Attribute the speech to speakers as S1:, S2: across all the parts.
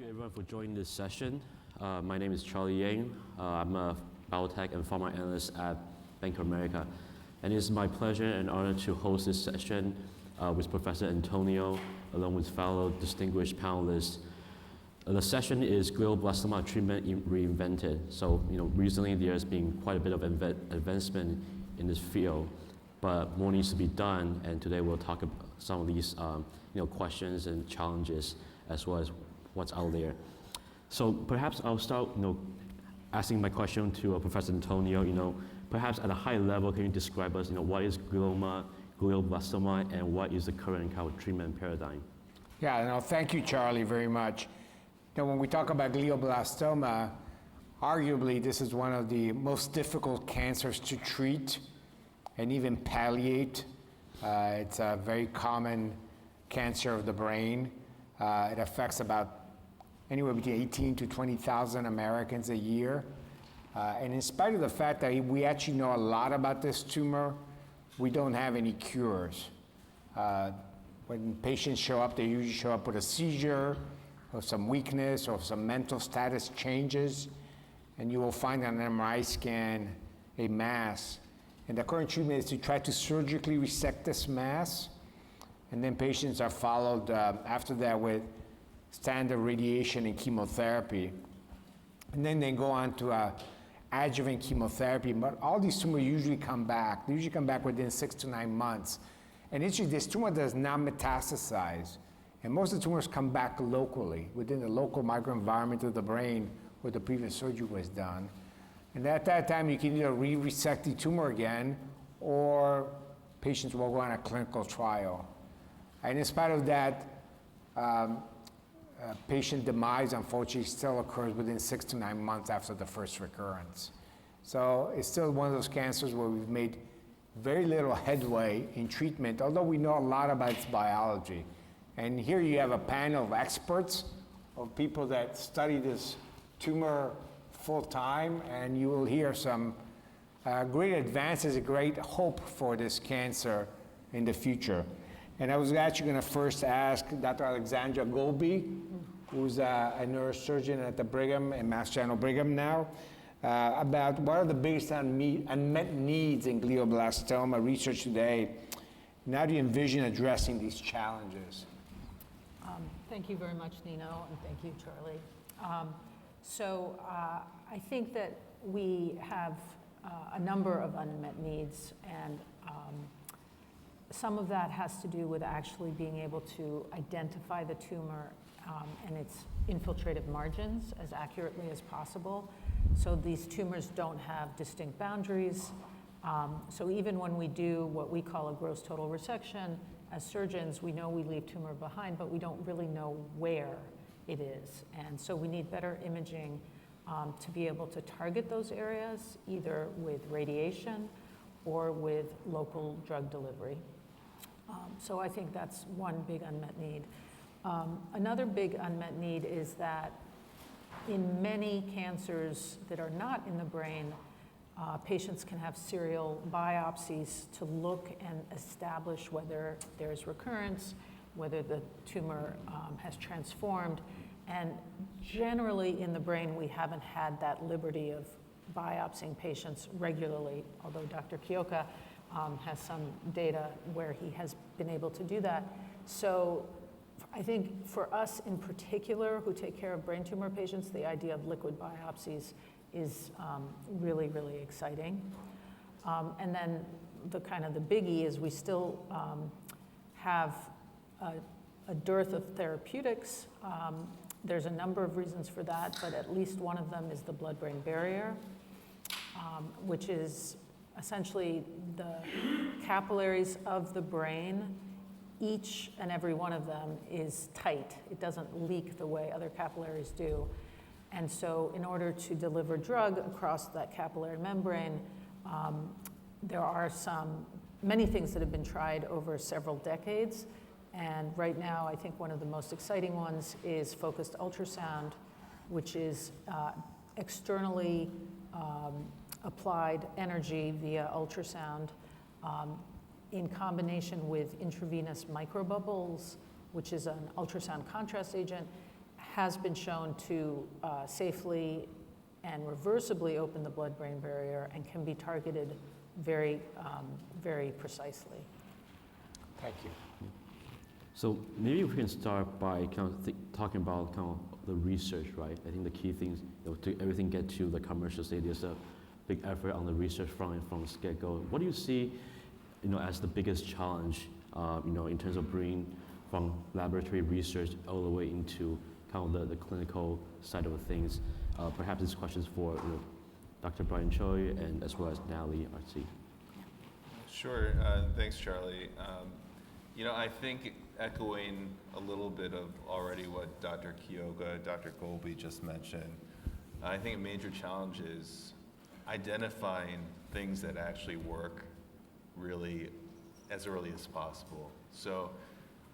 S1: you everyone for joining this session. My name is Charlie Yang. I'm a Biotech and Pharma Analyst at Bank of America. And it is my pleasure and honor to host this session with Professor Antonio, along with fellow distinguished panelists. The session is Glioblastoma treatment reinvented. So, recently there's been quite a bit of advancement in this field, but more needs to be done. And today we'll talk about some of these, questions and challenges, as well as what's out there. So perhaps I'll start, asking my question to Professor Antonio. Perhaps at a high level, can you describe us, what is glioblastoma, and what is the current kind of treatment paradigm?
S2: Yeah, no, thank you, Charlie, very much. When we talk about glioblastoma, arguably this is one of the most difficult cancers to treat and even palliate. It's a very common cancer of the brain. It affects about anywhere between 18 to 20,000 Americans a year. And in spite of the fact that we actually know a lot about this tumor, we don't have any cures. When patients show up, they usually show up with a seizure, or some weakness, or some mental status changes, and you will find on an MRI scan a mass. And the current treatment is to try to surgically resect this mass, and then patients are followed after that with standard radiation and chemotherapy. And then they go on to adjuvant chemotherapy, but all these tumors usually come back. They usually come back within 6 to 9 months. And actually, this tumor does not metastasize. And most of the tumors come back locally, within the local microenvironment of the brain where the previous surgery was done. And at that time, you can either resect the tumor again, or patients will go on a clinical trial. And in spite of that, patient demise, unfortunately, still occurs within 6 to 9 months after the first recurrence. So it's still one of those cancers where we've made very little headway in treatment, although we know a lot about its biology. And here you have a panel of experts, of people that study this tumor full time, and you will hear some great advances, a great hope for this cancer in the future. And I was actually going to first ask Dr. Alexandra Golby, who's a neurosurgeon at the Brigham and Mass General Brigham now, about what are the biggest unmet needs in glioblastoma research today, and how do you envision addressing these challenges?
S3: Thank you very much, Nino, and thank you, Charlie. I think that we have a number of unmet needs, and some of that has to do with actually being able to identify the tumor and its infiltrative margins as accurately as possible. So these tumors don't have distinct boundaries. So even when we do what we call a gross total resection, as surgeons, we know we leave tumor behind, but we don't really know where it is. And so we need better imaging to be able to target those areas, either with radiation or with local drug delivery. So I think that's one big unmet need. Another big unmet need is that in many cancers that are not in the brain, patients can have serial biopsies to look and establish whether there's recurrence, whether the tumor has transformed. And generally in the brain, we haven't had that liberty of biopsying patients regularly, although Dr. Chiocca has some data where he has been able to do that. So I think for us in particular, who take care of brain tumor patients, the idea of liquid biopsies is really, really exciting. And then the biggie is we still have a dearth of therapeutics. There's a number of reasons for that, but at least one of them is the blood-brain barrier, which is essentially the capillaries of the brain. Each and every one of them is tight. It doesn't leak the way other capillaries do. And so in order to deliver drug across that capillary membrane, there are many things that have been tried over several decades. And right now, I think one of the most exciting ones is focused ultrasound, which is externally applied energy via ultrasound in combination with intravenous microbubbles, which is an ultrasound contrast agent, has been shown to safely and reversibly open the blood-brain barrier and can be targeted very, very precisely.
S2: Thank you.
S1: So maybe we can start by kind of talking about kind of the research, right? I think the key things, to everything get to the commercial stage, there's a big effort on the research front from the get-go. What do you see, as the biggest challenge, in terms of bringing from laboratory research all the way into kind of the clinical side of things? Perhaps this question is for Dr. Brian Choi and as well as Natalie, Artzi.
S4: Sure. Thanks, Charlie. I think echoing a little bit of already what Dr. Chiocca, Dr. Golby just mentioned, I think a major challenge is identifying things that actually work really as early as possible. So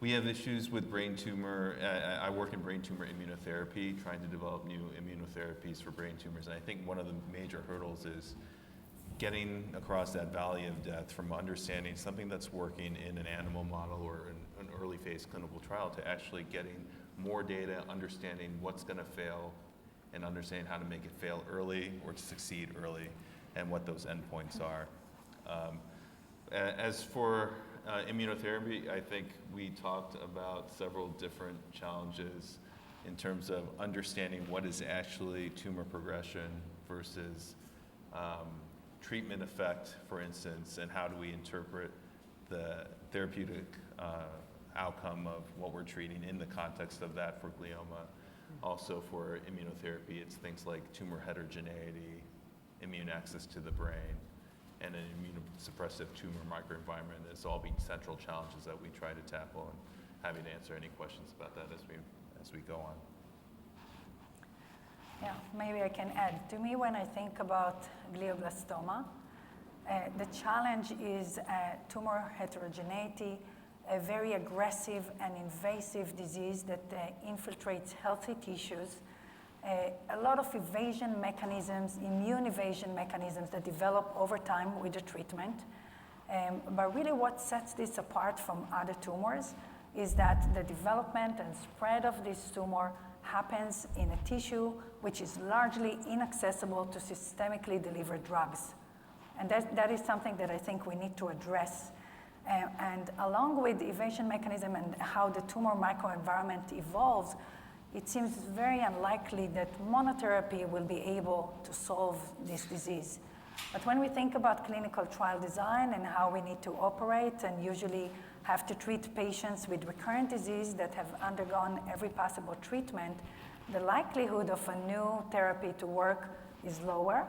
S4: we have issues with brain tumor. I work in brain tumor immunotherapy, trying to develop new immunotherapies for brain tumors. And I think one of the major hurdles is getting across that valley of death from understanding something that's working in an animal model or in an early phase clinical trial to actually getting more data, understanding what's going to fail, and understanding how to make it fail early or to succeed early, and what those endpoints are. As for immunotherapy, I think we talked about several different challenges in terms of understanding what is actually tumor progression versus treatment effect, for instance, and how do we interpret the therapeutic outcome of what we're treating in the context of that for glioma. Also for immunotherapy, it's things like tumor heterogeneity, immune access to the brain, and an immunosuppressive tumor microenvironment as all being central challenges that we try to tackle, and happy to answer any questions about that as we go on.
S5: Yeah, maybe I can add. To me, when I think about glioblastoma, the challenge is tumor heterogeneity, a very aggressive and invasive disease that infiltrates healthy tissues, a lot of evasion mechanisms, immune evasion mechanisms that develop over time with the treatment. But really what sets this apart from other tumors is that the development and spread of this tumor happens in a tissue which is largely inaccessible to systemically delivered drugs. And that is something that I think we need to address. And along with the evasion mechanism and how the tumor microenvironment evolves, it seems very unlikely that monotherapy will be able to solve this disease. But when we think about clinical trial design and how we need to operate and usually have to treat patients with recurrent disease that have undergone every possible treatment, the likelihood of a new therapy to work is lower.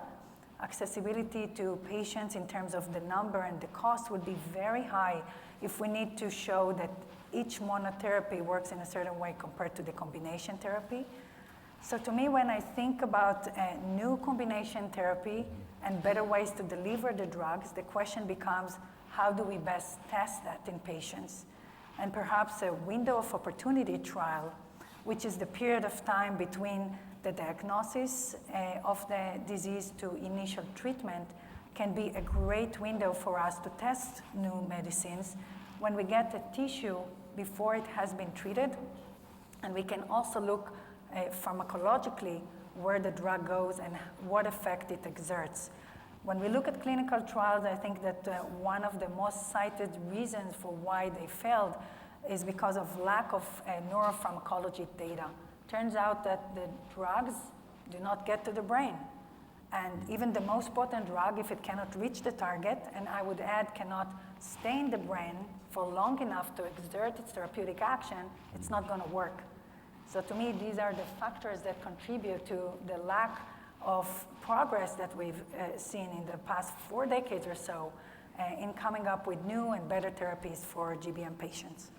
S5: Accessibility to patients in terms of the number and the cost would be very high if we need to show that each monotherapy works in a certain way compared to the combination therapy. So to me, when I think about a new combination therapy and better ways to deliver the drugs, the question becomes, how do we best test that in patients? And perhaps a window of opportunity trial, which is the period of time between the diagnosis of the disease to initial treatment, can be a great window for us to test new medicines when we get a tissue before it has been treated. And we can also look pharmacologically where the drug goes and what effect it exerts. When we look at clinical trials, I think that one of the most cited reasons for why they failed is because of lack of neuropharmacology data. Turns out that the drugs do not get to the brain. And even the most potent drug, if it cannot reach the target, and I would add cannot stay in the brain for long enough to exert its therapeutic action, it's not going to work. So to me, these are the factors that contribute to the lack of progress that we've seen in the past 4 decades or so in coming up with new and better therapies for GBM patients.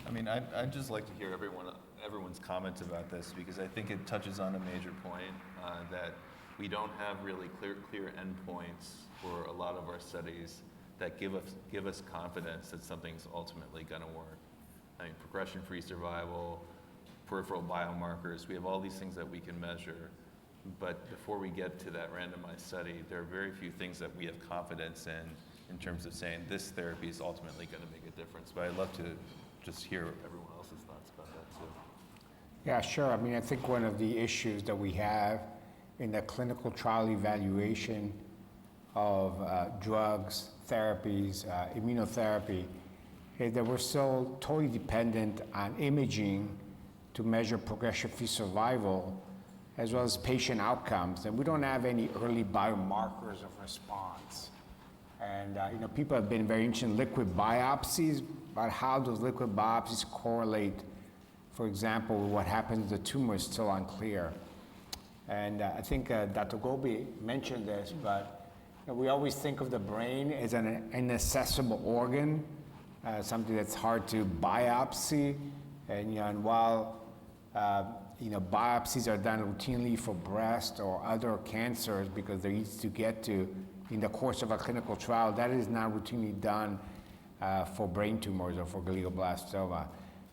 S4: I mean, I'd just like to hear everyone's comments about this, because I think it touches on a major point that we don't have really clear endpoints for a lot of our studies that give us confidence that something's ultimately going to work. I mean, progression-free survival, peripheral biomarkers, we have all these things that we can measure. But before we get to that randomized study, there are very few things that we have confidence in terms of saying this therapy is ultimately going to make a difference. But I'd love to just hear everyone else's thoughts about that too.
S2: Yeah, sure. I mean, I think one of the issues that we have in the clinical trial evaluation of drugs, therapies, immunotherapy, is that we're still totally dependent on imaging to measure progression-free survival as well as patient outcomes, and we don't have any early biomarkers of response. And people have been very interested in liquid biopsies, but how those liquid biopsies correlate, for example, with what happens to the tumor is still unclear. And I think Dr. Golby mentioned this, but we always think of the brain as an inaccessible organ, something that's hard to biopsy. And while biopsies are done routinely for breast or other cancers because they're easy to get to in the course of a clinical trial, that is not routinely done for brain tumors or for glioblastoma.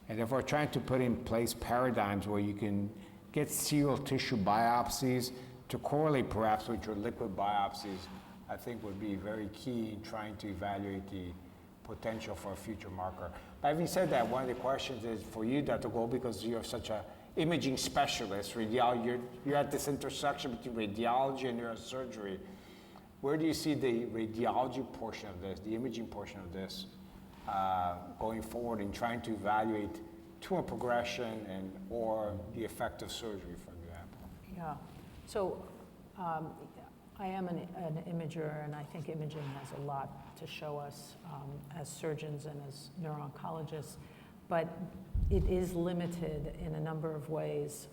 S2: And therefore, trying to put in place paradigms where you can get serial tissue biopsies to correlate perhaps with your liquid biopsies, I think would be very key in trying to evaluate the potential for a future marker. But having said that, one of the questions is for you, Dr. Golby, because you're such an imaging specialist, you're at this intersection between radiology and neurosurgery. Where do you see the radiology portion of this, the imaging portion of this, going forward in trying to evaluate tumor progression and or the effect of surgery, for example?
S3: Yeah. So I am an imager, and I think imaging has a lot to show us as surgeons and as neuro-oncologists, but it is limited in a number of ways,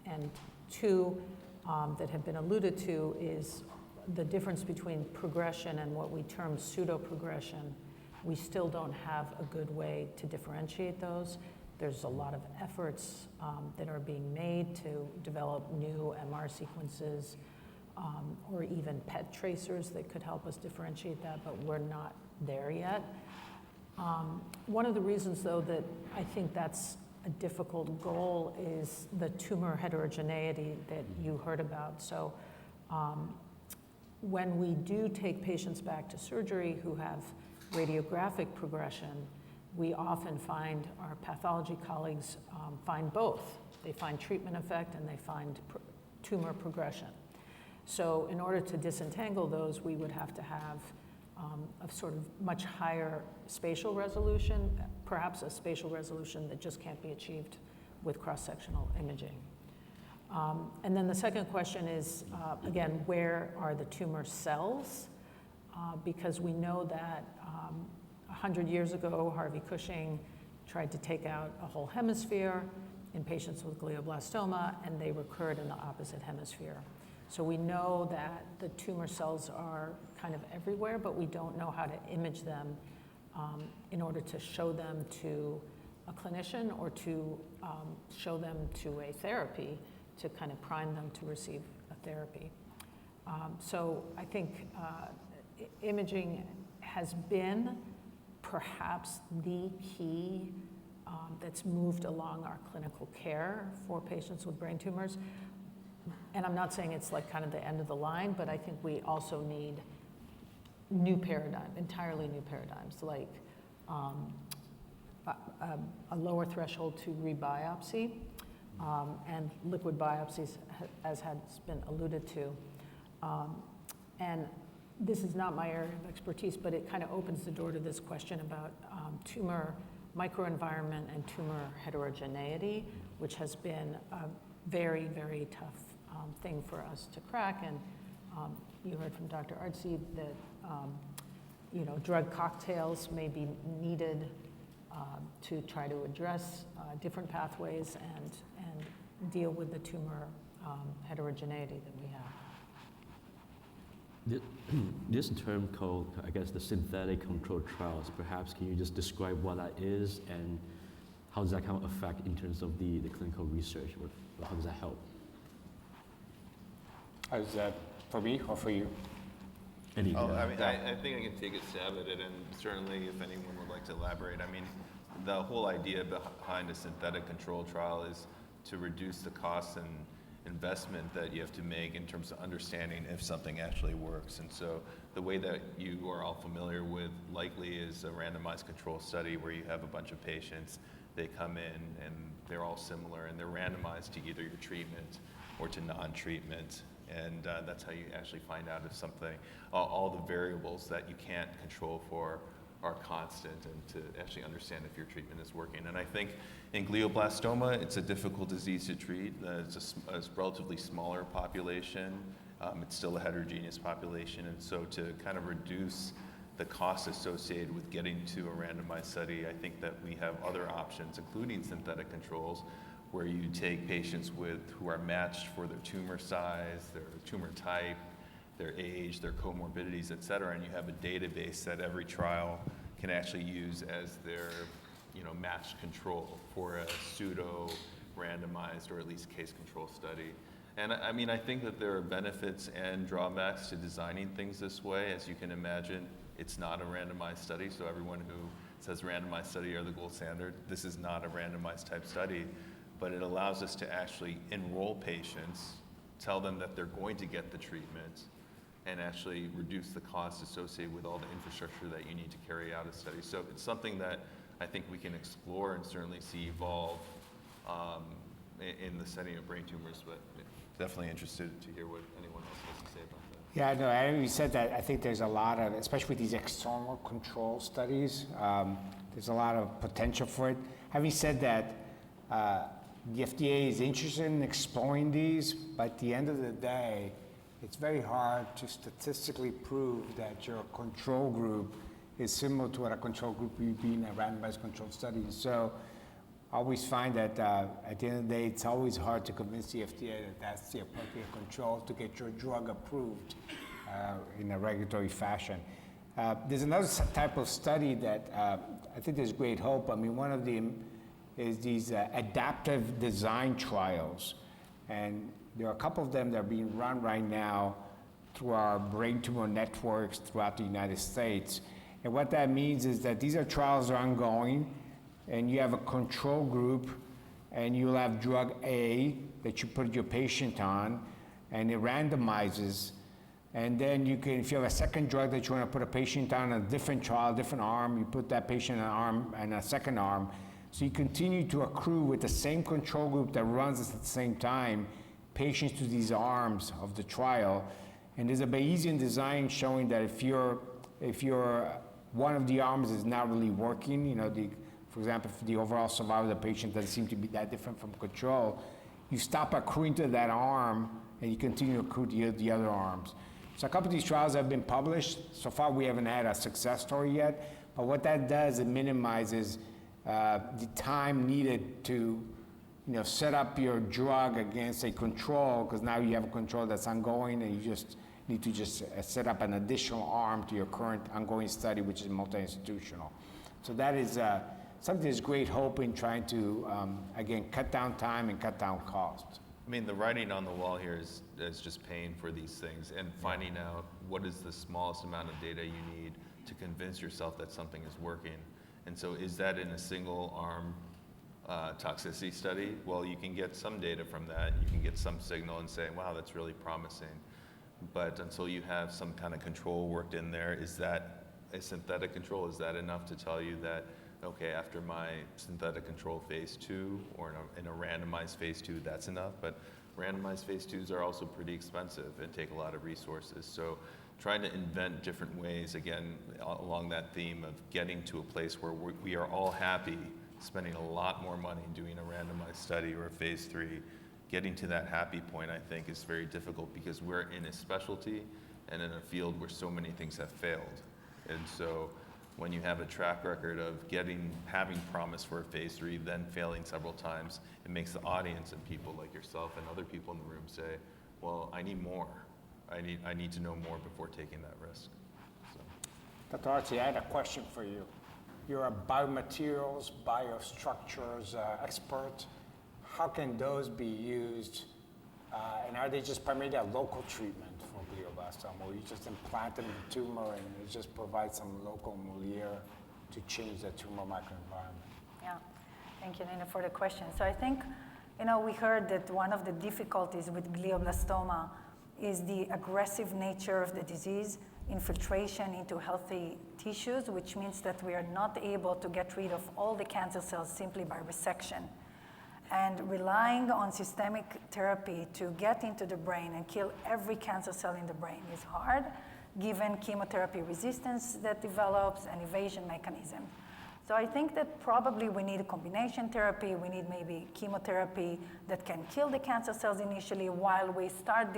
S3: and two that have been alluded to is the difference between progression and what we term pseudo-progression. We still don't have a good way to differentiate those. There's a lot of efforts that are being made to develop new MR sequences or even PET tracers that could help us differentiate that, but we're not there yet. One of the reasons, though, that I think that's a difficult goal is the tumor heterogeneity that you heard about. So when we do take patients back to surgery who have radiographic progression, we often find our pathology colleagues find both. They find treatment effect and they find tumor progression. So in order to disentangle those, we would have to have a sort of much higher spatial resolution, perhaps a spatial resolution that just can't be achieved with cross-sectional imaging. And then the second question is, again, where are the tumor cells? Because we know that 100 years ago, Harvey Cushing tried to take out a whole hemisphere in patients with glioblastoma, and they recurred in the opposite hemisphere. So we know that the tumor cells are kind of everywhere, but we don't know how to image them in order to show them to a clinician or to show them to a therapy to kind of prime them to receive a therapy. So I think imaging has been perhaps the key that's moved along our clinical care for patients with brain tumors. And I'm not saying it's like kind of the end of the line, but I think we also need new paradigm, entirely new paradigms, like a lower threshold to rebiopsy and liquid biopsies, as has been alluded to. And this is not my area of expertise, but it kind of opens the door to this question about tumor microenvironment and tumor heterogeneity, which has been a very, very tough thing for us to crack. And you heard from Dr. Artzi that drug cocktails may be needed to try to address different pathways and deal with the tumor heterogeneity that we have.
S1: This term called, I guess, the synthetic controlled trials, perhaps can you just describe what that is and how does that kind of affect in terms of the clinical research, or how does that help?
S2: Is that for me or for you?
S4: I mean, I think I can take a stab at it, and certainly if anyone would like to elaborate. I mean, the whole idea behind a synthetic control trial is to reduce the costs and investment that you have to make in terms of understanding if something actually works. And so the way that you are all familiar with likely is a randomized control study where you have a bunch of patients they come in and they're all similar and they're randomized to either your treatment or to non-treatment. And that's how you actually find out if something, all the variables that you can't control for are constant, and to actually understand if your treatment is working. And I think in glioblastoma, it's a difficult disease to treat. It's a relatively smaller population. It's still a heterogeneous population, and so to kind of reduce the costs associated with getting to a randomized study, I think that we have other options, including synthetic controls, where you take patients who are matched for their tumor size, their tumor type, their age, their comorbidities, et cetera, and you have a database that every trial can actually use as their matched control for a pseudo randomized or at least case control study. And I mean, I think that there are benefits and drawbacks to designing things this way. As you can imagine, it's not a randomized study, so everyone who says randomized study are the gold standard, this is not a randomized type study, but it allows us to actually enroll patients, tell them that they're going to get the treatment, and actually reduce the costs associated with all the infrastructure that you need to carry out a study. So it's something that I think we can explore and certainly see evolve in the setting of brain tumors, but definitely interested to hear what anyone else has to say about that.
S2: Yeah, no, I know you said that. I think there's a lot of, especially with these external control studies, there's a lot of potential for it. Having said that, the FDA is interested in exploring these, but at the end of the day, it's very hard to statistically prove that your control group is similar to what a control group would be in a randomized controlled study. So I always find that at the end of the day, it's always hard to convince the FDA that that's the appropriate control to get your drug approved in a regulatory fashion. There's another type of study that I think there's great hope. I mean, one of them is these adaptive design trials. And there are a couple of them that are being run right now through our brain tumor networks throughout the United States. And what that means is that these are trials that are ongoing, and you have a control group, and you'll have drug A that you put your patient on, and it randomizes. And then you can, if you have a second drug that you want to put a patient on a different trial, different arm, you put that patient on an arm and a second arm. So you continue to accrue with the same control group that runs at the same time patients to these arms of the trial. And there's a Bayesian design showing that if you're one of the arms is not really working, for example, if the overall survival of the patient doesn't seem to be that different from control, you stop accruing to that arm and you continue to accrue to the other arms. So a couple of these trials have been published. So far we haven't had a success story yet, but what that does, it minimizes the time needed to set up your drug against a control, because now you have a control that's ongoing and you just need to set up an additional arm to your current ongoing study, which is multi-institutional. So that is something that's great hope in trying to, again, cut down time and cut down costs.
S4: I mean, the writing on the wall here is just paying for these things and finding out what is the smallest amount of data you need to convince yourself that something is working. And so is that in a single arm toxicity study? Well, you can get some data from that. You can get some signal and say, wow, that's really promising. But until you have some kind of control worked in there, is that a synthetic control? Is that enough to tell you that, okay, after my synthetic control phase 2 or in a randomized phase 2, that's enough? But randomized phase 2s are also pretty expensive and take a lot of resources. So trying to invent different ways, again, along that theme of getting to a place where we are all happy spending a lot more money doing a randomized study or a phase 3, getting to that happy point, I think, is very difficult because we're in a specialty and in a field where so many things have failed. And so when you have a track record of having promise for a phase 3, then failing several times, it makes the audience and people like yourself and other people in the room say, well, I need more. I need to know more before taking that risk. So.
S2: Dr. Artzi, I had a question for you. You're a biomaterials, biostructures expert. How can those be used? And are they just primarily a local treatment for glioblastoma, or you just implant them in the tumor and it just provides some local milieu to change the tumor microenvironment?
S5: Yeah, thank you, Nina, for the question. So I think, we heard that one of the difficulties with glioblastoma is the aggressive nature of the disease infiltration into healthy tissues, which means that we are not able to get rid of all the cancer cells simply by resection. And relying on systemic therapy to get into the brain and kill every cancer cell in the brain is hard, given chemotherapy resistance that develops and evasion mechanism. So I think that probably we need a combination therapy. We need maybe chemotherapy that can kill the cancer cells initially while we start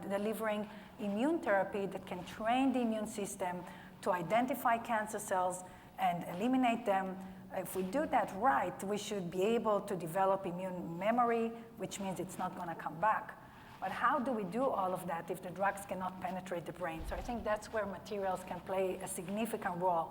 S5: delivering immune therapy that can train the immune system to identify cancer cells and eliminate them. If we do that right, we should be able to develop immune memory, which means it's not going to come back. But how do we do all of that if the drugs cannot penetrate the brain? So I think that's where materials can play a significant role.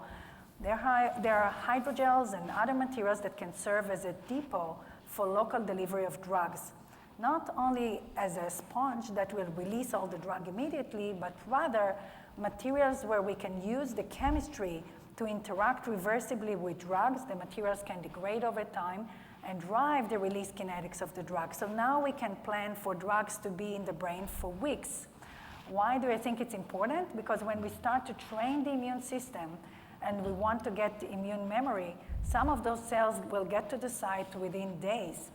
S5: There are hydrogels and other materials that can serve as a depot for local delivery of drugs, not only as a sponge that will release all the drug immediately, but rather materials where we can use the chemistry to interact reversibly with drugs. The materials can degrade over time and drive the release kinetics of the drug. So now we can plan for drugs to be in the brain for weeks. Why do I think it's important? Because when we start to train the immune system and we want to get the immune memory, some of those cells will get to the site within days.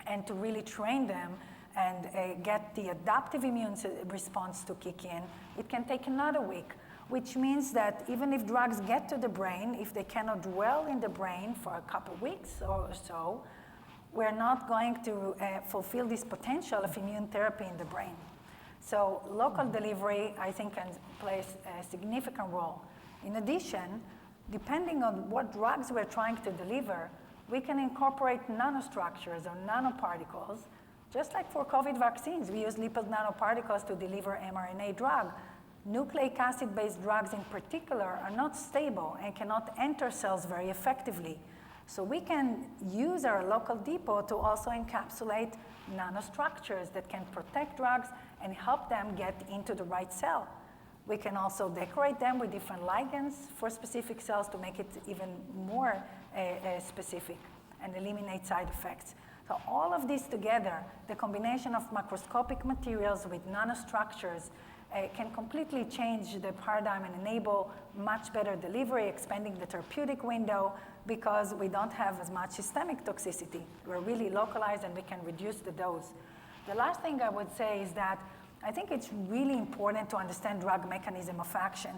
S5: And to really train them and get the adaptive immune response to kick in, it can take another week, which means that even if drugs get to the brain, if they cannot dwell in the brain for a couple weeks or so, we're not going to fulfill this potential of immune therapy in the brain. So local delivery, I think, can play a significant role. In addition, depending on what drugs we're trying to deliver, we can incorporate nanostructures or nanoparticles. Just like for COVID vaccines, we use lipid nanoparticles to deliver mRNA drug. Nucleic acid-based drugs in particular are not stable and cannot enter cells very effectively. So we can use our local depot to also encapsulate nanostructures that can protect drugs and help them get into the right cell. We can also decorate them with different ligands for specific cells to make it even more specific and eliminate side effects. So all of this together, the combination of macroscopic materials with nanostructures can completely change the paradigm and enable much better delivery, expanding the therapeutic window because we don't have as much systemic toxicity. We're really localized and we can reduce the dose. The last thing I would say is that I think it's really important to understand drug mechanism of action.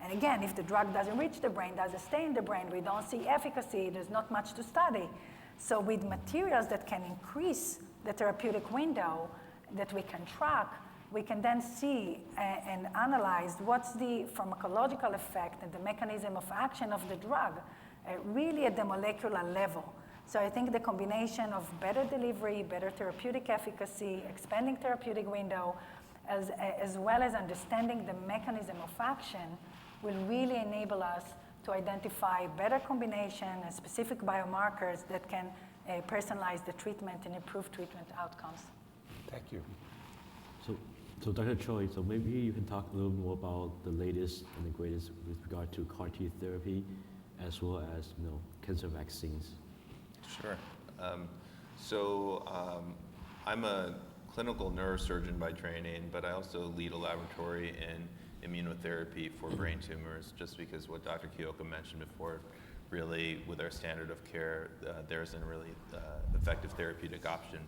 S5: And again, if the drug doesn't reach the brain, doesn't stay in the brain, we don't see efficacy, there's not much to study. So with materials that can increase the therapeutic window that we can track, we can then see and analyze what's the pharmacological effect and the mechanism of action of the drug, really at the molecular level. So I think the combination of better delivery, better therapeutic efficacy, expanding therapeutic window, as well as understanding the mechanism of action will really enable us to identify better combination and specific biomarkers that can personalize the treatment and improve treatment outcomes.
S2: Thank you.
S1: So Dr. Choi, so maybe you can talk a little more about the latest and the greatest with regard to CAR T therapy, as well as cancer vaccines.
S4: Sure. I'm a clinical neurosurgeon by training, but I also lead a laboratory in immunotherapy for brain tumors, just because what Dr. Chiocca mentioned before, really with our standard of care, there isn't really effective therapeutic option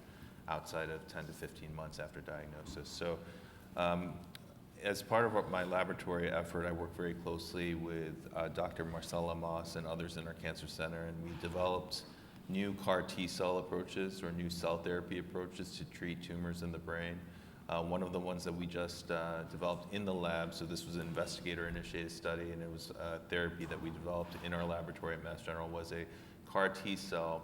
S4: outside of 10 to 15 months after diagnosis. So as part of my laboratory effort, I work very closely with Dr. Marcella Moss and others in our cancer center, and we developed new CAR T-cell approaches or new cell therapy approaches to treat tumors in the brain. One of the ones that we just developed in the lab, so this was an investigator-initiated study, and it was a therapy that we developed in our laboratory at Mass General, was a CAR T-cell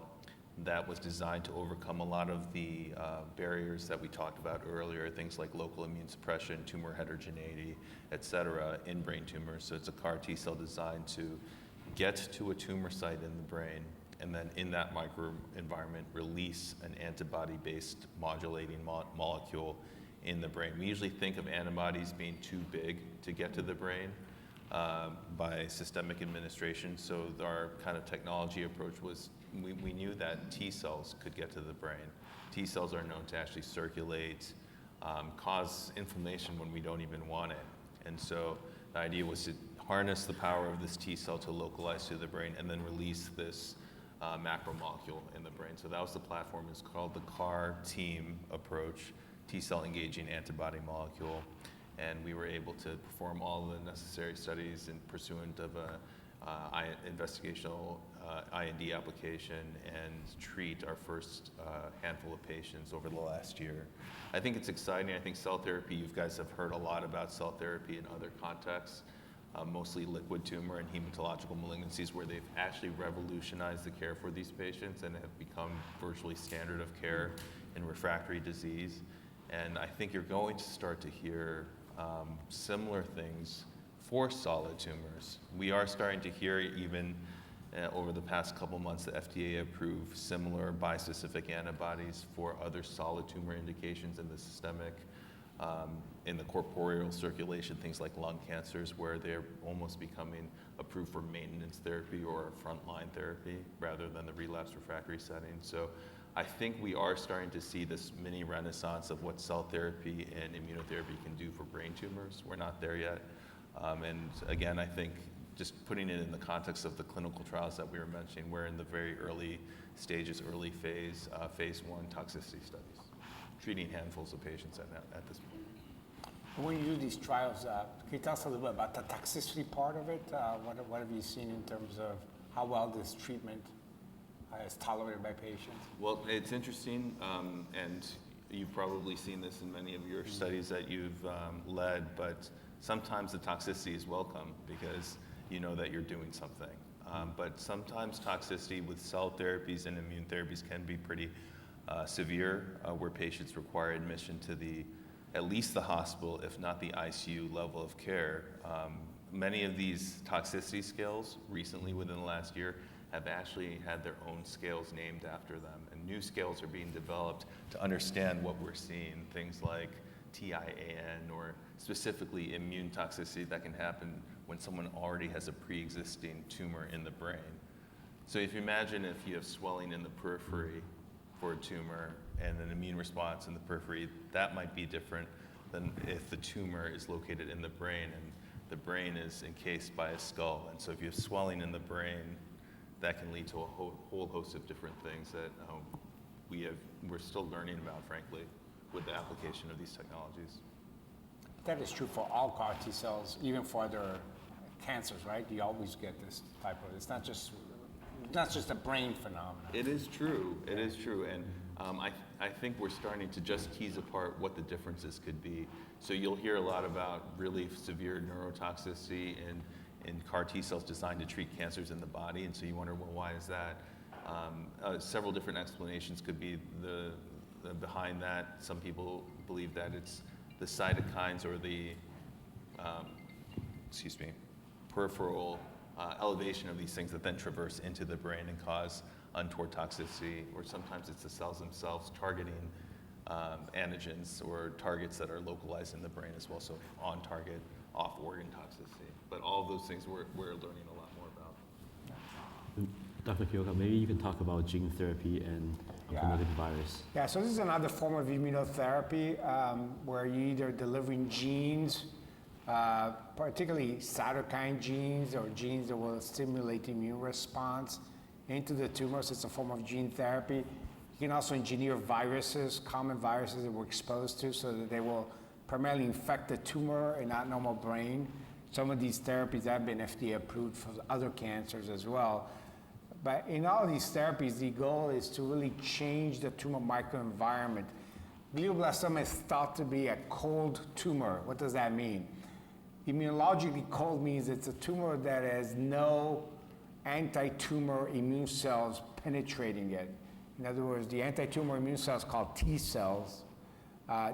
S4: that was designed to overcome a lot of the barriers that we talked about earlier, things like local immune suppression, tumor heterogeneity, et cetera, in brain tumors. So it's a CAR T-cell designed to get to a tumor site in the brain, and then in that microenvironment release an antibody-based modulating molecule in the brain. We usually think of antibodies being too big to get to the brain by systemic administration. So our kind of technology approach was we knew that T cells could get to the brain. T cells are known to actually circulate, cause inflammation when we don't even want it. And so The idea was to harness the power of this T cell to localize to the brain and then release this macromolecule in the brain. So that was the platform. It's called the CAR-TEAM approach, T cell engaging antibody molecule. And we were able to perform all the necessary studies in pursuant of a investigational IND application and treat our first handful of patients over the last year. I think it's exciting. I think cell therapy, you guys have heard a lot about cell therapy in other contexts, mostly liquid tumor and hematological malignancies, where they've actually revolutionized the care for these patients and have become virtually standard of care in refractory disease. And I think you're going to start to hear similar things for solid tumors. We are starting to hear even over the past couple months, the FDA approved similar bispecific antibodies for other solid tumor indications in the systemic, in the corporeal circulation, things like lung cancers, where they're almost becoming approved for maintenance therapy or frontline therapy rather than the relapse refractory setting. So I think we are starting to see this mini renaissance of what cell therapy and immunotherapy can do for brain tumors. We're not there yet. And again, I think just putting it in the context of the clinical trials that we were mentioning, we're in the very early stages, early phase, phase 1 toxicity studies, treating handfuls of patients at this point.
S2: When you do these trials, can you tell us a little bit about the toxicity part of it? What have you seen in terms of how well this treatment is tolerated by patients?
S4: Well, it's interesting, and you've probably seen this in many of your studies that you've led, but sometimes the toxicity is welcome because you know that you're doing something. But sometimes toxicity with cell therapies and immune therapies can be pretty severe, where patients require admission to at least the hospital, if not the ICU level of care. Many of these toxicity scales recently within the last year have actually had their own scales named after them. And new scales are being developed to understand what we're seeing, things like TIAN or specifically immune toxicity that can happen when someone already has a pre-existing tumor in the brain. So if you imagine if you have swelling in the periphery for a tumor and an immune response in the periphery, that might be different than if the tumor is located in the brain and the brain is encased by a skull. And so if you have swelling in the brain, that can lead to a whole host of different things that we're still learning about, frankly, with the application of these technologies.
S2: That is true for all CAR T cells, even for other cancers, right? You always get this type of, it's not just a brain phenomenon.
S4: It is true, it is true. And I think we're starting to just tease apart what the differences could be. So you'll hear a lot about really severe neurotoxicity in CAR T cells designed to treat cancers in the body. And so you wonder, well, why is that? Several different explanations could be behind that. Some people believe that it's the cytokines or the, peripheral elevation of these things that then traverse into the brain and cause untoward toxicity, or sometimes it's the cells themselves targeting antigens or targets that are localized in the brain as well, so on-target, off-organ toxicity. But all of those things we're learning a lot more about.
S1: Dr. Chiocca, maybe you can talk about gene therapy and oncolytic virus.
S2: Yeah, so this is another form of immunotherapy where you're either delivering genes, particularly cytokine genes or genes that will stimulate immune response into the tumors. It's a form of gene therapy. You can also engineer viruses, common viruses that we're exposed to, so that they will primarily infect the tumor and not normal brain. Some of these therapies have been FDA approved for other cancers as well. But in all of these therapies, the goal is to really change the tumor microenvironment. Glioblastoma is thought to be a cold tumor. What does that mean? Immunologically, cold means it's a tumor that has no anti-tumor immune cells penetrating it. In other words, the anti-tumor immune cells called T cells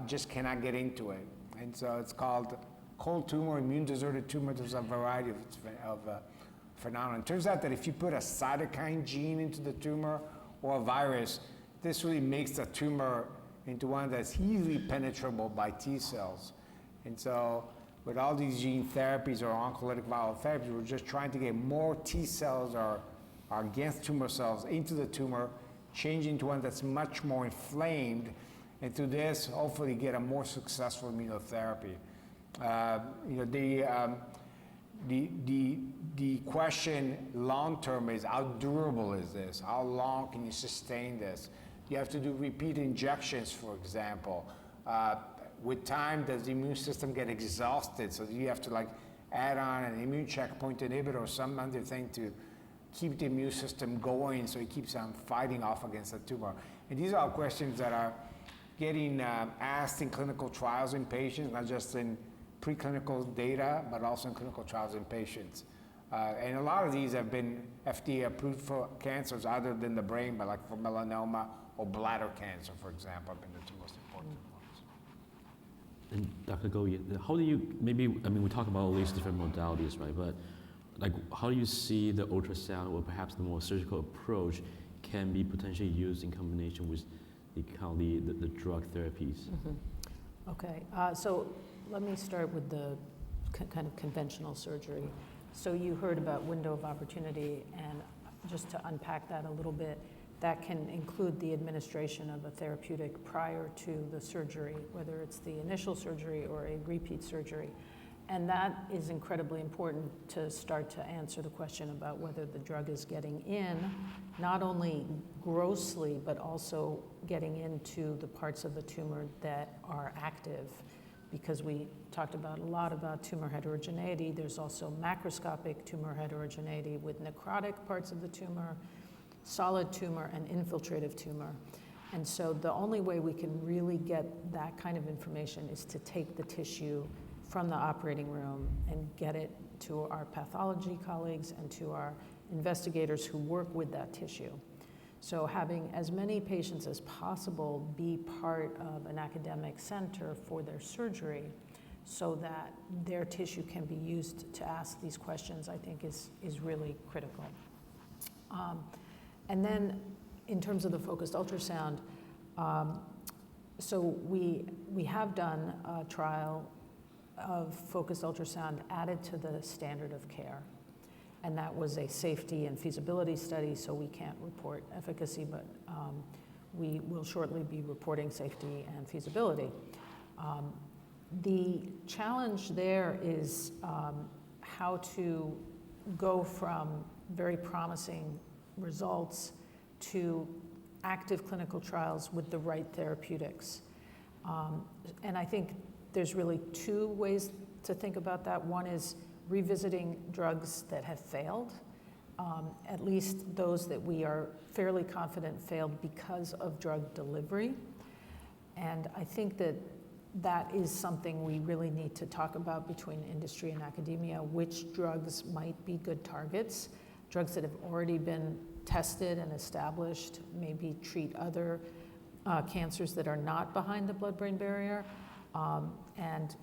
S2: just cannot get into it. And so it's called cold tumor, immune-deserted tumor. There's a variety of phenomenon. It turns out that if you put a cytokine gene into the tumor or a virus, this really makes the tumor into one that's easily penetrable by T cells. And so with all these gene therapies or oncolytic viral therapies, we're just trying to get more T cells or against tumor cells into the tumor, change into one that's much more inflamed, and through this, hopefully get a more successful immunotherapy. the question long term is how durable is this? How long can you sustain this? You have to do repeat injections, for example. With time, does the immune system get exhausted? So you have to like add on an immune checkpoint inhibitor or some other thing to keep the immune system going so it keeps on fighting off against the tumor. And these are all questions that are getting asked in clinical trials in patients, not just in preclinical data, but also in clinical trials in patients. And a lot of these have been FDA approved for cancers other than the brain, but like for melanoma or bladder cancer, for example, have been the two most important ones.
S1: And Dr. Golby, how do you, maybe, I mean, we talk about all these different modalities, right? But like, how do you see the ultrasound or perhaps the more surgical approach can be potentially used in combination with the drug therapies?
S3: Okay, so let me start with the kind of conventional surgery. So you heard about window of opportunity, and just to unpack that a little bit, that can include the administration of a therapeutic prior to the surgery, whether it's the initial surgery or a repeat surgery. And that is incredibly important to start to answer the question about whether the drug is getting in, not only grossly, but also getting into the parts of the tumor that are active. Because we talked about a lot about tumor heterogeneity, there's also macroscopic tumor heterogeneity with necrotic parts of the tumor, solid tumor, and infiltrative tumor. And so the only way we can really get that kind of information is to take the tissue from the operating room and get it to our pathology colleagues and to our investigators who work with that tissue. So having as many patients as possible be part of an academic center for their surgery so that their tissue can be used to ask these questions, I think is really critical. And then in terms of the focused ultrasound, so we have done a trial of focused ultrasound added to the standard of care. And that was a safety and feasibility study, so we can't report efficacy, but we will shortly be reporting safety and feasibility. The challenge there is how to go from very promising results to active clinical trials with the right therapeutics. And I think there's really two ways to think about that. One is revisiting drugs that have failed, at least those that we are fairly confident failed because of drug delivery. And I think that that is something we really need to talk about between industry and academia, which drugs might be good targets, drugs that have already been tested and established, maybe treat other cancers that are not behind the blood-brain barrier, and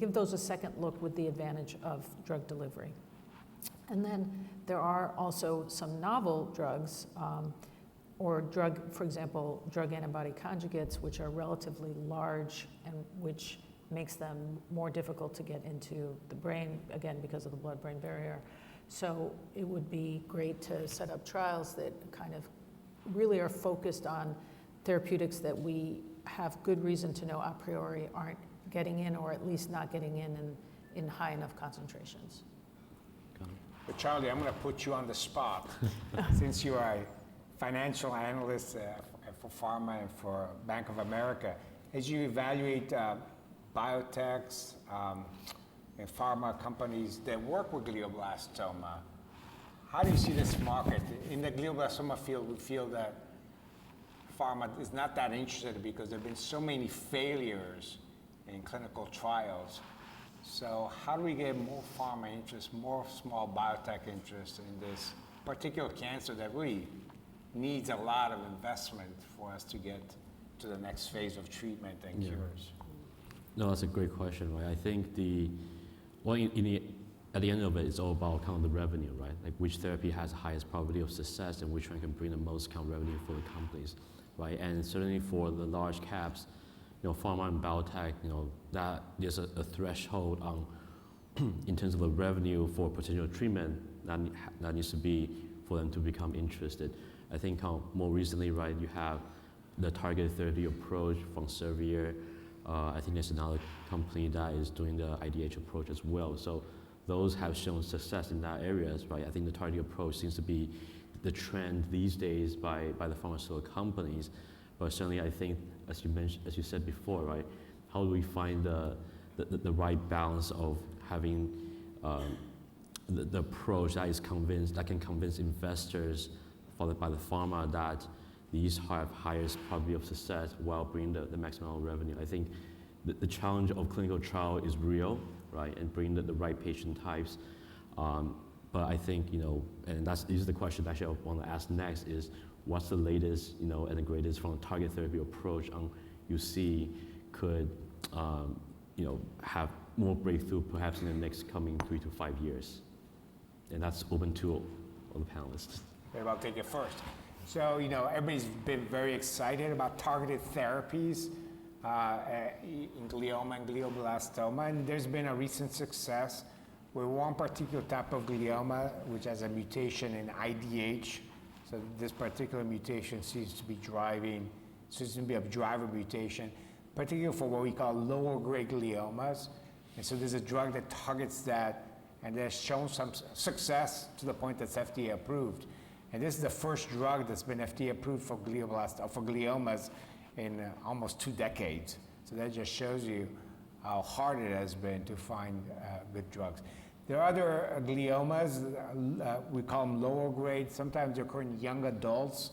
S3: give those a second look with the advantage of drug delivery. And then there are also some novel drugs, or for example, drug antibody conjugates, which are relatively large and which makes them more difficult to get into the brain, again, because of the blood-brain barrier. So it would be great to set up trials that kind of really are focused on therapeutics that we have good reason to know a priori aren't getting in, or at least not getting in high enough concentrations.
S2: But Charlie, I'm going to put you on the spot. Since you are a financial analyst for Pharma and for Bank of America, as you evaluate biotechs and pharma companies that work with glioblastoma, how do you see this market? In the glioblastoma field, we feel that pharma is not that interested because there have been so many failures in clinical trials. So how do we get more pharma interest, more small biotech interest in this particular cancer that really needs a lot of investment for us to get to the next phase of treatment and cures?
S1: No, that's a great question, right? I think at the end of it, it's all about kind of the revenue, right? Like which therapy has the highest probability of success and which one can bring the most kind of revenue for the companies, right? And certainly for the large caps, pharma and biotech, that there's a threshold on in terms of the revenue for potential treatment that needs to be for them to become interested. I think more recently, right, you have the targeted therapy approach from Servier, I think there's another company that is doing the IDH approach as well. So those have shown success in that areas, right? I think the targeting approach seems to be the trend these days by the pharmaceutical companies. But certainly I think, as you mentioned, as you said before, right? How do we find the right balance of having the approach that can convince investors followed by the pharma that these have highest probability of success while bringing the maximum revenue. I think the challenge of clinical trial is real, right, and bringing the right patient types. But I think, and this is the question actually I want to ask next is, what's the latest, and the greatest from a target therapy approach on you see could, have more breakthrough perhaps in the next coming 3 to 5 years? And that's open to all the panelists.
S2: Maybe I'll take it first. So, everybody's been very excited about targeted therapies in glioma and glioblastoma, and there's been a recent success with one particular type of glioma, which has a mutation in IDH. So this particular mutation seems to be a driver mutation, particularly for what we call lower grade gliomas. And so there's a drug that targets that, and has shown some success to the point that's FDA approved. And this is the first drug that's been FDA approved for gliomas in almost 2 decades. So that just shows you how hard it has been to find good drugs. There are other gliomas, we call them lower grade. Sometimes they occur in young adults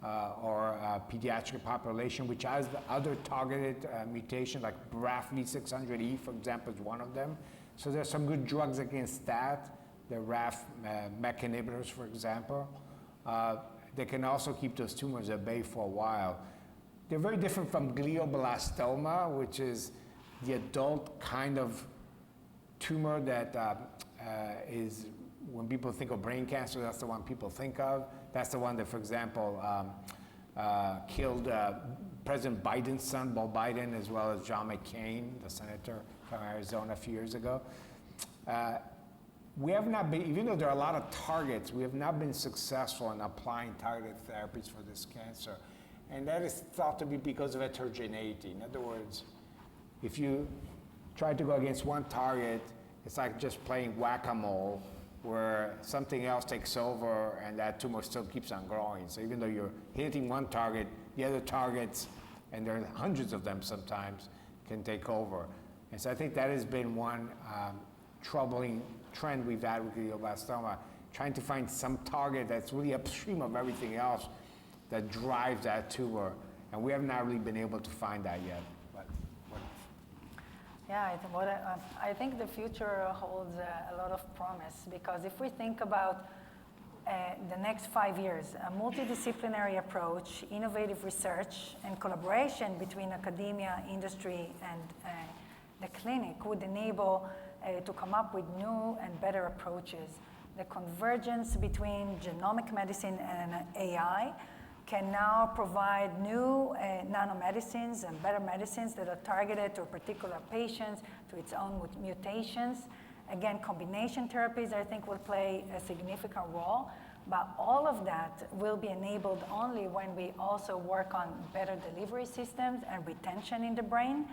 S2: or pediatric population, which has the other targeted mutation, like BRAF V600E, for example, is one of them. So there's some good drugs against that. The RAF MEK inhibitors, for example. They can also keep those tumors at bay for a while. They're very different from glioblastoma, which is the adult kind of tumor that is, when people think of brain cancer, that's the one people think of. That's the one that, for example, killed President Biden's son, Beau Biden, as well as John McCain, the senator from Arizona a few years ago. We have not been, even though there are a lot of targets, we have not been successful in applying targeted therapies for this cancer. And that is thought to be because of heterogeneity. In other words, if you try to go against one target, it's like just playing whack-a-mole, where something else takes over and that tumor still keeps on growing. So even though you're hitting one target, the other targets, and there are hundreds of them sometimes, can take over. And so I think that has been one troubling trend we've had with glioblastoma, trying to find some target that's really upstream of everything else that drives that tumor. And we have not really been able to find that yet. But
S5: Yeah, I think the future holds a lot of promise, because if we think about the next 5 years, a multidisciplinary approach, innovative research, and collaboration between academia, industry, and the clinic would enable to come up with new and better approaches. The convergence between genomic medicine and AI can now provide new nanomedicines and better medicines that are targeted to particular patients, to its own mutations. Again, combination therapies, I think, will play a significant role, but all of that will be enabled only when we also work on better delivery systems and retention in the brain,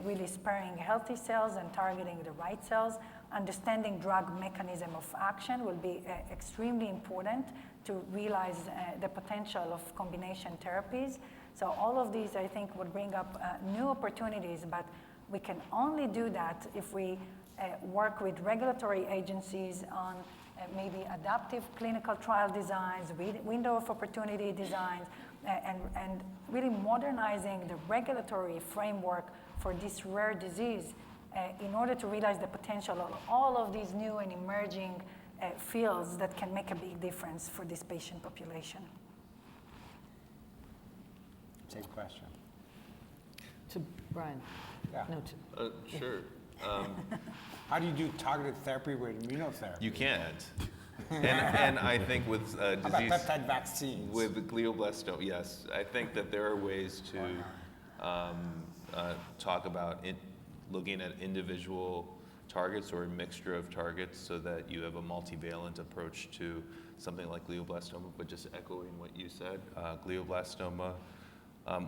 S5: really sparing healthy cells and targeting the right cells. Understanding drug mechanism of action will be extremely important to realize the potential of combination therapies. So all of these, I think, would bring up new opportunities, but we can only do that if we work with regulatory agencies on maybe adaptive clinical trial designs, window of opportunity designs, and really modernizing the regulatory framework for this rare disease in order to realize the potential of all of these new and emerging fields that can make a big difference for this patient population.
S2: same question.
S3: To Brian.
S2: Yeah.
S3: No, to,
S4: Sure.
S2: How do you do targeted therapy with immunotherapy?
S4: You can't. And I think with
S2: How about
S4: disease,
S2: peptide vaccines?
S4: with glioblastoma, yes, I think that there are ways to talk about looking at individual targets or a mixture of targets so that you have a multivalent approach to something like glioblastoma. But just echoing what you said, glioblastoma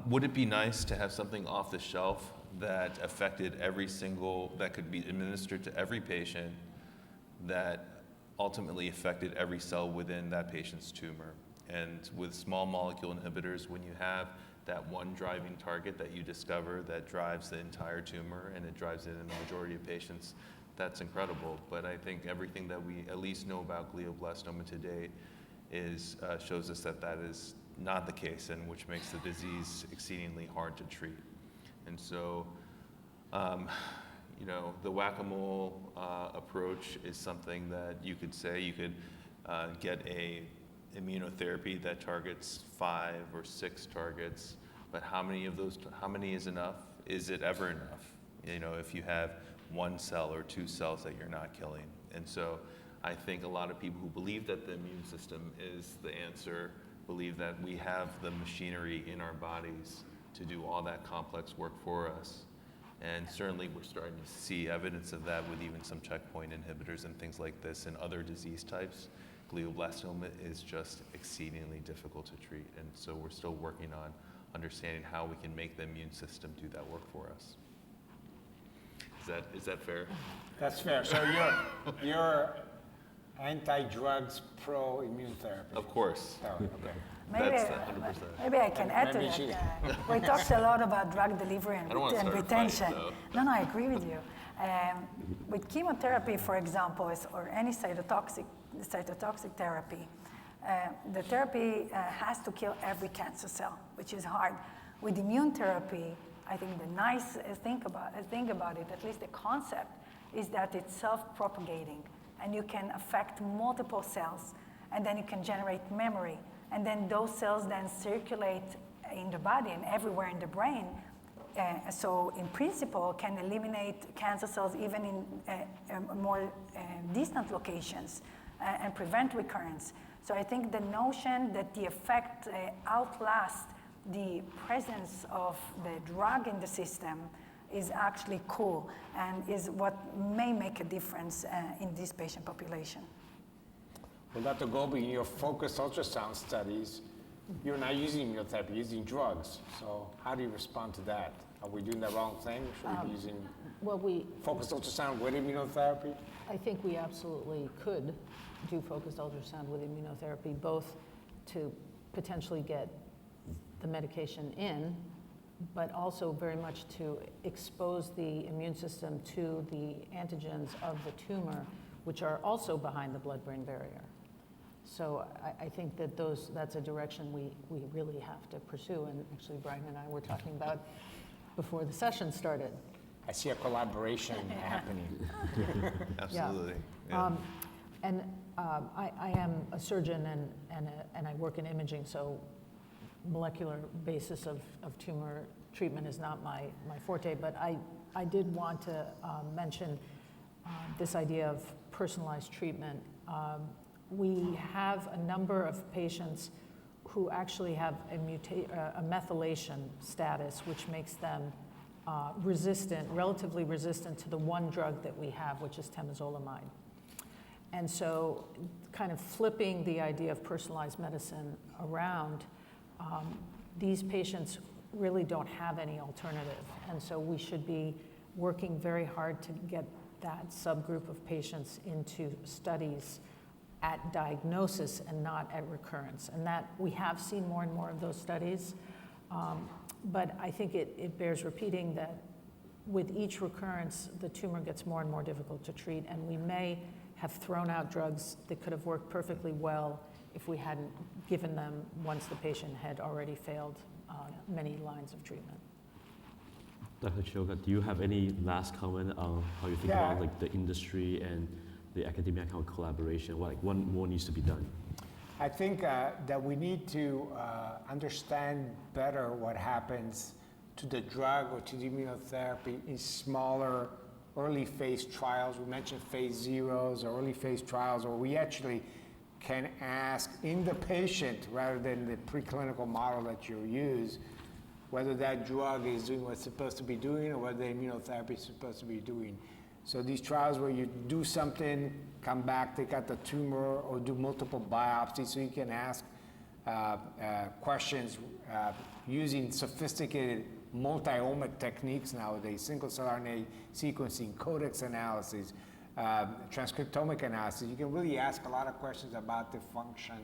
S4: Would it be nice to have something off the shelf that affected that could be administered to every patient, that ultimately affected every cell within that patient's tumor? And with small molecule inhibitors, when you have that one driving target that you discover that drives the entire tumor and it drives it in the majority of patients, that's incredible. But I think everything that we at least know about glioblastoma today shows us that that is not the case, and which makes the disease exceedingly hard to treat. And so, the whack-a-mole approach is something that you could say you could get a immunotherapy that targets 5 or 6 targets, but how many is enough? Is it ever enough? If you have 1 cell or 2 cells that you're not killing. And so I think a lot of people who believe that the immune system is the answer believe that we have the machinery in our bodies to do all that complex work for us. And certainly we're starting to see evidence of that with even some checkpoint inhibitors and things like this in other disease types. Glioblastoma is just exceedingly difficult to treat, and so we're still working on understanding how we can make the immune system do that work for us. Is that fair?
S2: That's fair. So you're anti-drugs, pro-immunotherapy?
S4: Of course.
S2: Oh, okay.
S5: Maybe,
S4: That's 100%.
S5: maybe I can add to
S2: Maybe
S5: that. We talked a lot about drug delivery and,
S4: I don't want to
S5: and
S4: start a
S5: retention.
S4: fight, though.
S5: No, I agree with you. With chemotherapy, for example, or any cytotoxic therapy, the therapy has to kill every cancer cell, which is hard. With immune therapy, I think the nice thing about it, at least the concept, is that it's self-propagating, and you can affect multiple cells, and then you can generate memory, and then those cells then circulate in the body and everywhere in the brain. So in principle, can eliminate cancer cells even in more distant locations and prevent recurrence. So I think the notion that the effect outlasts the presence of the drug in the system is actually cool and is what may make a difference in this patient population.
S2: Well, Dr. Golby, in your focused ultrasound studies, you're not using immunotherapy, you're using drugs. So how do you respond to that? Are we doing the wrong thing? Should we be using focused ultrasound with immunotherapy?
S3: I think we absolutely could do focused ultrasound with immunotherapy, both to potentially get the medication in, but also very much to expose the immune system to the antigens of the tumor, which are also behind the blood-brain barrier. So I think that that's a direction we really have to pursue, and actually Brian and I were talking about before the session started.
S2: I see a collaboration happening.
S4: Absolutely.
S3: Yeah. I am a surgeon and I work in imaging, so molecular basis of tumor treatment is not my forte, but I did want to mention this idea of personalized treatment. We have a number of patients who actually have a methylation status, which makes them relatively resistant to the one drug that we have, which is temozolomide. And so kind of flipping the idea of personalized medicine around, these patients really don't have any alternative. And so we should be working very hard to get that subgroup of patients into studies at diagnosis and not at recurrence. And that we have seen more and more of those studies. But I think it bears repeating that with each recurrence, the tumor gets more and more difficult to treat, and we may have thrown out drugs that could have worked perfectly well if we hadn't given them once the patient had already failed many lines of treatment.
S1: Dr. Chiocca, do you have any last comment on how you think about like the industry and the academia kind of collaboration? What more needs to be done?
S2: I think that we need to understand better what happens to the drug or to the immunotherapy in smaller early phase trials. We mentioned phase zeros or early phase trials, where we actually can ask in the patient rather than the preclinical model that you use, whether that drug is doing what it's supposed to be doing or whether the immunotherapy is supposed to be doing. So these trials where you do something, come back, take out the tumor, or do multiple biopsies, so you can ask questions using sophisticated multi-omic techniques nowadays, single-cell RNA sequencing, codex analysis, transcriptomic analysis. You can really ask a lot of questions about the function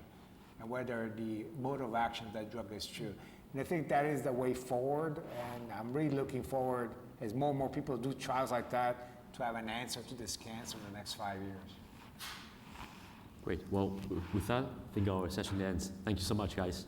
S2: and whether the mode of action of that drug is true. And I think that is the way forward, and I'm really looking forward, as more and more people do trials like that, to have an answer to this cancer in the next 5 years.
S1: Great. Well, with that, I think our session ends. Thank you so much, guys.